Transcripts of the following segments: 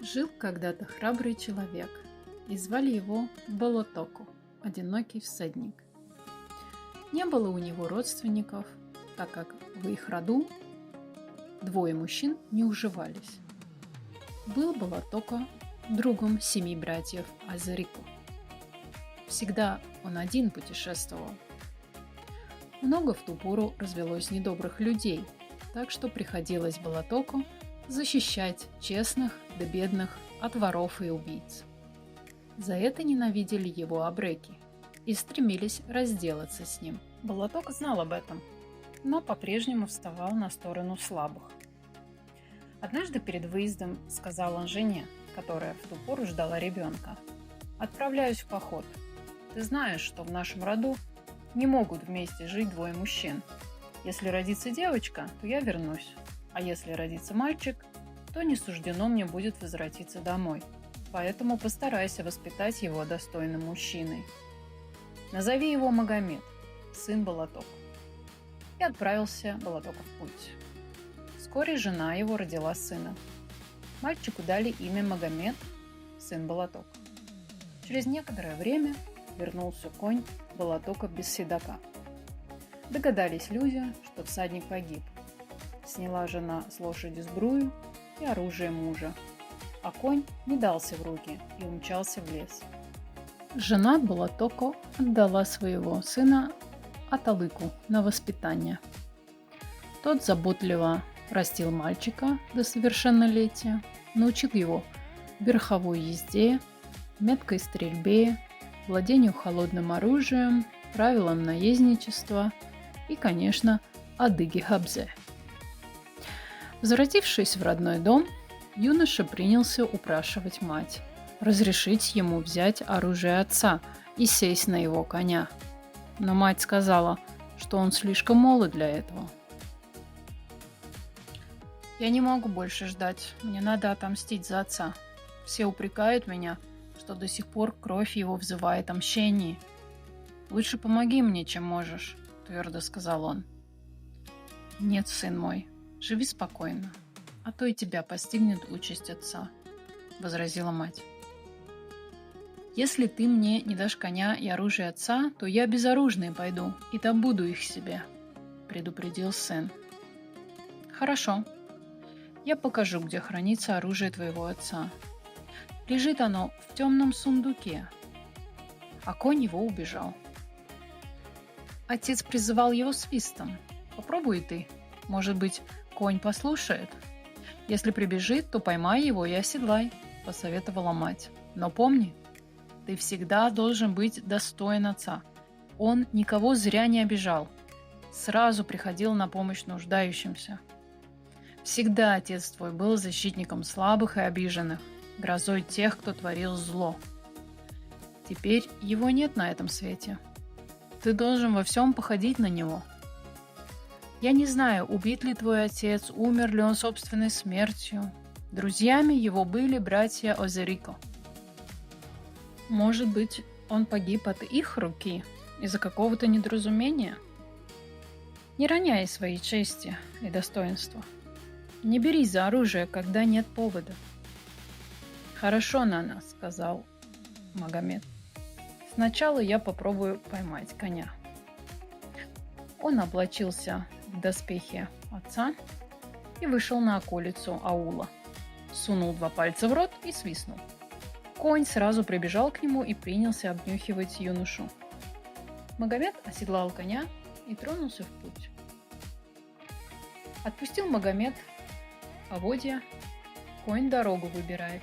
Жил когда-то храбрый человек, и звали его Болотоку, одинокий всадник. Не было у него родственников, так как в их роду двое мужчин не уживались. Был Болотоко другом 7 братьев Азарику. Всегда он один путешествовал. Много в ту пору развелось недобрых людей, так что приходилось Болотоку защищать честных да бедных от воров и убийц. За это ненавидели его абреки и стремились разделаться с ним. Болоток знал об этом, но по-прежнему вставал на сторону слабых. Однажды перед выездом сказал он жене, которая в ту пору ждала ребенка: «Отправляюсь в поход. Ты знаешь, что в нашем роду не могут вместе жить двое мужчин. Если родится девочка, то я вернусь, а если родится мальчик, то не суждено мне будет возвратиться домой. Поэтому постарайся воспитать его достойным мужчиной. Назови его Магомед, сын Болотока». И отправился Болотока в путь. Вскоре жена его родила сына. Мальчику дали имя Магомед, сын Болотока. Через некоторое время вернулся конь Болотока без седока. Догадались люди, что всадник погиб. Сняла жена с лошади сбрую и оружие мужа, а конь не дался в руки и умчался в лес. Жена Болотоко отдала своего сына Аталыку на воспитание. Тот заботливо растил мальчика до совершеннолетия, научил его верховой езде, меткой стрельбе, владению холодным оружием, правилам наездничества и, конечно, адыги-хабзе. Возвратившись в родной дом, юноша принялся упрашивать мать разрешить ему взять оружие отца и сесть на его коня. Но мать сказала, что он слишком молод для этого. «Я не могу больше ждать, мне надо отомстить за отца. Все упрекают меня, что до сих пор кровь его взывает о мщении. Лучше помоги мне, чем можешь», – твердо сказал он. «Нет, сын мой, живи спокойно, а то и тебя постигнет участь отца», – возразила мать. «Если ты мне не дашь коня и оружие отца, то я безоружный пойду и добуду их себе», – предупредил сын. «Хорошо, я покажу, где хранится оружие твоего отца. Лежит оно в темном сундуке». А конь его убежал. Отец призывал его свистом. «Попробуй ты. Может быть, конь послушает. Если прибежит, то поймай его и оседлай», – посоветовала мать. «Но помни, ты всегда должен быть достоин отца. Он никого зря не обижал. Сразу приходил на помощь нуждающимся. Всегда отец твой был защитником слабых и обиженных, грозой тех, кто творил зло. Теперь его нет на этом свете. Ты должен во всем походить на него. Я не знаю, убит ли твой отец, умер ли он собственной смертью. Друзьями его были братья Озерико. Может быть, он погиб от их руки из-за какого-то недоразумения? Не роняй своей чести и достоинства. Не берись за оружие, когда нет повода». «Хорошо, Нана», — сказал Магомед. «Сначала я попробую поймать коня». Он облачился в доспехи отца и вышел на околицу аула. Сунул 2 пальца в рот и свистнул. Конь сразу прибежал к нему и принялся обнюхивать юношу. Магомед оседлал коня и тронулся в путь. Отпустил Магомед поводья, конь дорогу выбирает.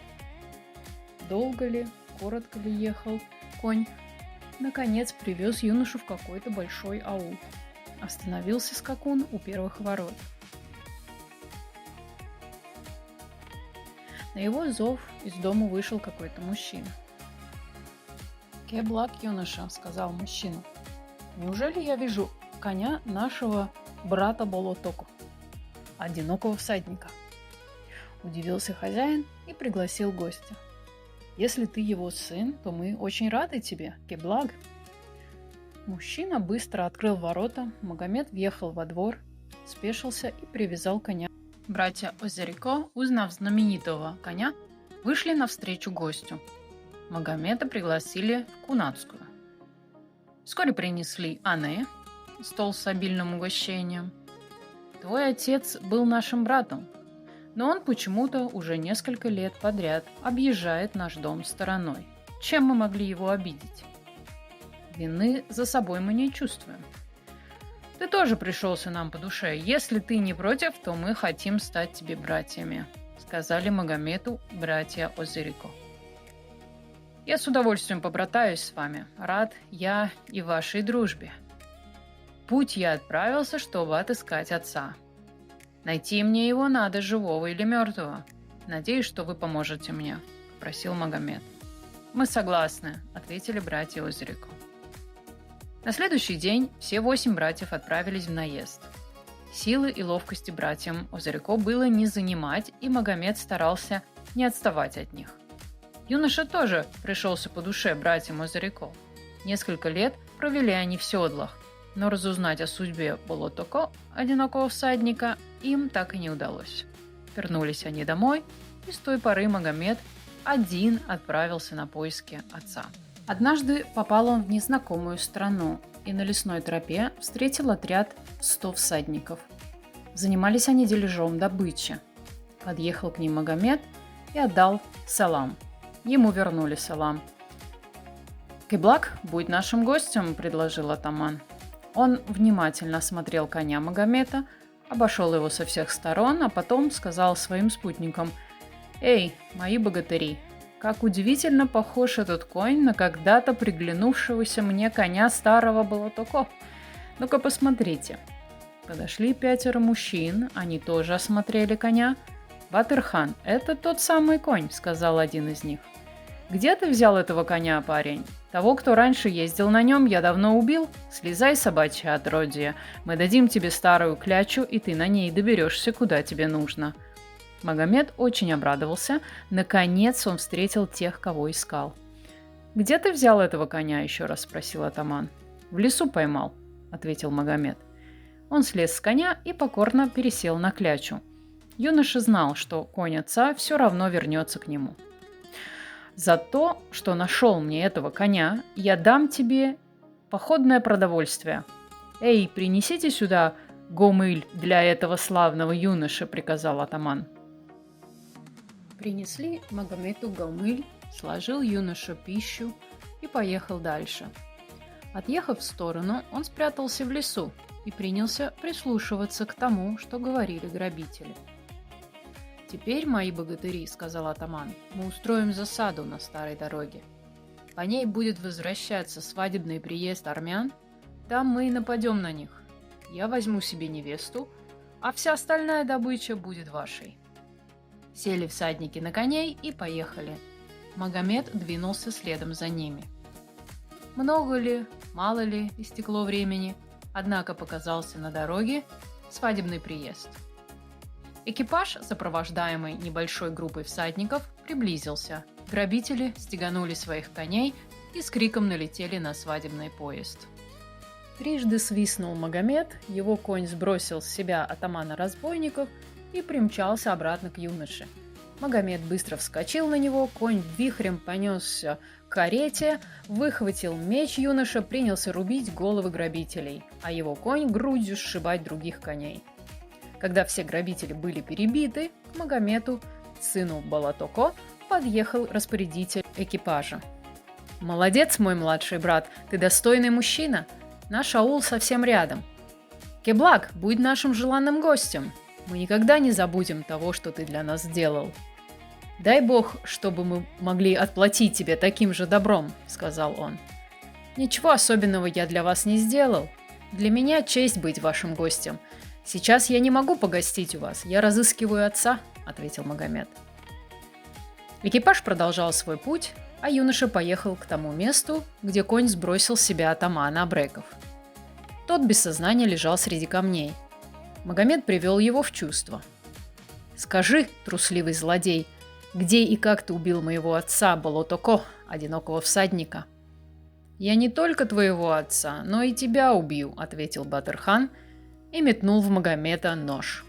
Долго ли, коротко ли ехал конь, наконец привез юношу в какой-то большой аул. Остановился скакун у первых ворот. На его зов из дома вышел какой-то мужчина. «Кеблак, юноша», — сказал мужчина. «Неужели я вижу коня нашего брата Болотоку, одинокого всадника?» Удивился хозяин и пригласил гостя. «Если ты его сын, то мы очень рады тебе, Кеблак». Мужчина быстро открыл ворота, Магомед въехал во двор, спешился и привязал коня. Братья Озерико, узнав знаменитого коня, Вышли навстречу гостю. Магомета пригласили в Кунацкую. Вскоре принесли ане, стол с обильным угощением. «Твой отец был нашим братом, но он почему-то уже несколько лет подряд объезжает наш дом стороной. Чем мы могли его обидеть? Вины за собой мы не чувствуем. Ты тоже пришелся нам по душе. Если ты не против, то мы хотим стать тебе братьями», сказали Магомету братья Озерико. «Я с удовольствием побратаюсь с вами. Рад я и вашей дружбе. Путь я отправился, чтобы отыскать отца. Найти мне его надо, живого или мертвого. Надеюсь, что вы поможете мне», — попросил Магомет. «Мы согласны», — ответили братья Озерико. На следующий день все 8 братьев отправились в наезд. Силы и ловкости братьям Озерико было не занимать, и Магомет старался не отставать от них. Юноша тоже пришелся по душе братьям Озерико. Несколько лет провели они в седлах, но разузнать о судьбе Болотоко, одинокого всадника, им так и не удалось. Вернулись они домой, и с той поры Магомет один отправился на поиски отца. Однажды попал он в незнакомую страну и на лесной тропе встретил отряд в 100 всадников. Занимались они дележом добычи. Подъехал к ним Магомет и отдал салам. Ему вернули салам. «Кеблак, будь нашим гостем», — предложил атаман. Он внимательно осмотрел коня Магомета, обошел его со всех сторон, а потом сказал своим спутникам: «Эй, мои богатыри, как удивительно похож этот конь на когда-то приглянувшегося мне коня старого Болотоко. Ну-ка посмотрите». Подошли 5 мужчин, они тоже осмотрели коня. «Батыр-хан, это тот самый конь», — сказал один из них. «Где ты взял этого коня, парень? Того, кто раньше ездил на нем, я давно убил. Слезай, собачье отродье. Мы дадим тебе старую клячу, и ты на ней доберешься, куда тебе нужно». Магомет очень обрадовался. Наконец он встретил тех, кого искал. «Где ты взял этого коня?» — еще раз спросил атаман. «В лесу поймал», — ответил Магомет. Он слез с коня и покорно пересел на клячу. Юноша знал, что конь отца все равно вернется к нему. «За то, что нашел мне этого коня, я дам тебе походное продовольствие. Эй, принесите сюда гомыль для этого славного юноши», — приказал атаман. Принесли Магомету гомыль, сложил юноша пищу и поехал дальше. Отъехав в сторону, он спрятался в лесу и принялся прислушиваться к тому, что говорили грабители. «Теперь, мои богатыри, — сказал атаман, — мы устроим засаду на старой дороге. По ней будет возвращаться свадебный приезд армян, там мы и нападем на них. Я возьму себе невесту, а вся остальная добыча будет вашей». Сели всадники на коней и поехали. Магомет двинулся следом за ними. Много ли, мало ли истекло времени, однако показался на дороге свадебный приезд. Экипаж, сопровождаемый небольшой группой всадников, приблизился. Грабители стеганули своих коней и с криком налетели на свадебный поезд. Трижды свистнул Магомет, его конь сбросил с себя атамана разбойников и примчался обратно к юноше. Магомет быстро вскочил на него, конь вихрем понесся к карете, выхватил меч юноша, принялся рубить головы грабителей, а его конь грудью сшибать других коней. Когда все грабители были перебиты, к Магомету, сыну Болотоко, подъехал распорядитель экипажа. «Молодец, мой младший брат, ты достойный мужчина. Наш аул совсем рядом. Кеблак, будь нашим желанным гостем. Мы никогда не забудем того, что ты для нас сделал. Дай бог, чтобы мы могли отплатить тебе таким же добром», — сказал он. «Ничего особенного я для вас не сделал. Для меня честь быть вашим гостем. Сейчас я не могу погостить у вас, я разыскиваю отца», — ответил Магомет. Экипаж продолжал свой путь, а юноша поехал к тому месту, где конь сбросил с себя атамана Абреков. Тот без сознания лежал среди камней. Магомет привел его в чувство. «Скажи, трусливый злодей, где и как ты убил моего отца Болотоко, одинокого всадника?» «Я не только твоего отца, но и тебя убью», — ответил Батыр-хан и метнул в Магомета нож.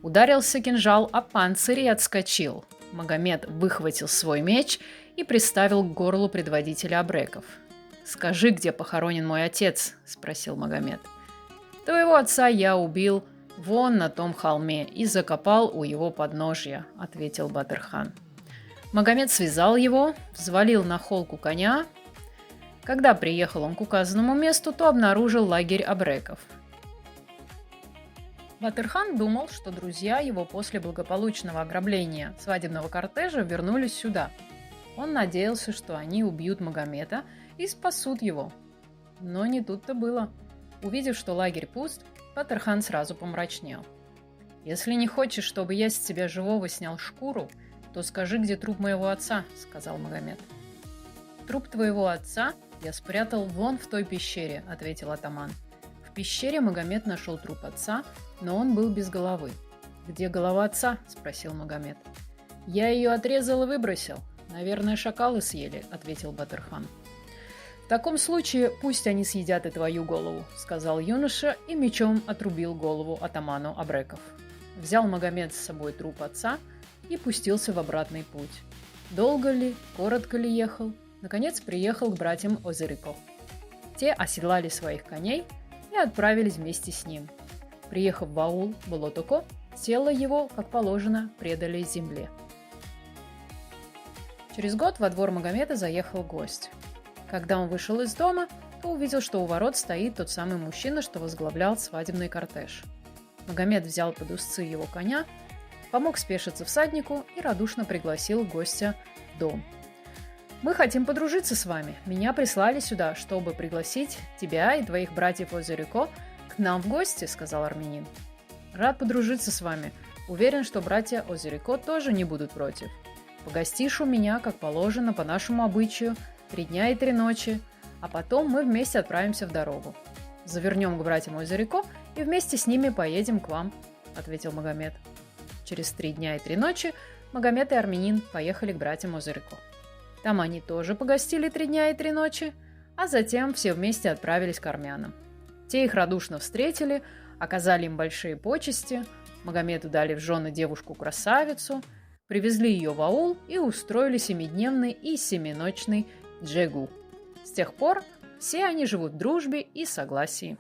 Ударился кинжал о панцирь и отскочил. Магомед выхватил свой меч и приставил к горлу предводителя абреков. «Скажи, где похоронен мой отец?» – спросил Магомед. «Твоего отца я убил вон на том холме и закопал у его подножья», – ответил Батырхан. Магомед связал его, взвалил на холку коня. Когда приехал он к указанному месту, то обнаружил лагерь абреков. Батырхан думал, что друзья его после благополучного ограбления свадебного кортежа вернулись сюда. Он надеялся, что они убьют Магомета и спасут его. Но не тут-то было. Увидев, что лагерь пуст, Батырхан сразу помрачнел. «Если не хочешь, чтобы я с тебя живого снял шкуру, то скажи, где труп моего отца», — сказал Магомед. «Труп твоего отца я спрятал вон в той пещере», — ответил атаман. В пещере Магомед нашел труп отца, но он был без головы. «Где голова отца?» – спросил Магомед. «Я ее отрезал и выбросил. Наверное, шакалы съели», – ответил Батырхан. «В таком случае пусть они съедят и твою голову», – сказал юноша и мечом отрубил голову атаману абреков. Взял Магомед с собой труп отца и пустился в обратный путь. Долго ли, коротко ли ехал, наконец приехал к братьям Озерико. Те оседлали своих коней и отправились вместе с ним. Приехав в аул Болотоко, тело его, как положено, предали земле. Через год во двор Магомеда заехал гость. Когда он вышел из дома, то увидел, что у ворот стоит тот самый мужчина, что возглавлял свадебный кортеж. Магомед взял под узцы его коня, помог спешиться всаднику и радушно пригласил гостя в дом. «Мы хотим подружиться с вами. Меня прислали сюда, чтобы пригласить тебя и твоих братьев Озерико к нам в гости», — сказал армянин. «Рад подружиться с вами. Уверен, что братья Озерико тоже не будут против. Погостишь у меня, как положено, по нашему обычаю, 3 дня и 3 ночи, а потом мы вместе отправимся в дорогу. Завернем к братьям Озерико и вместе с ними поедем к вам», — ответил Магомед. Через 3 дня и 3 ночи Магомед и армянин поехали к братьям Озерико. Там они тоже погостили 3 дня и 3 ночи, а затем все вместе отправились к армянам. Те их радушно встретили, оказали им большие почести, Магомеду дали в жены девушку-красавицу, привезли ее в аул и устроили 7-дневный и 7-ночный джегу. С тех пор все они живут в дружбе и согласии.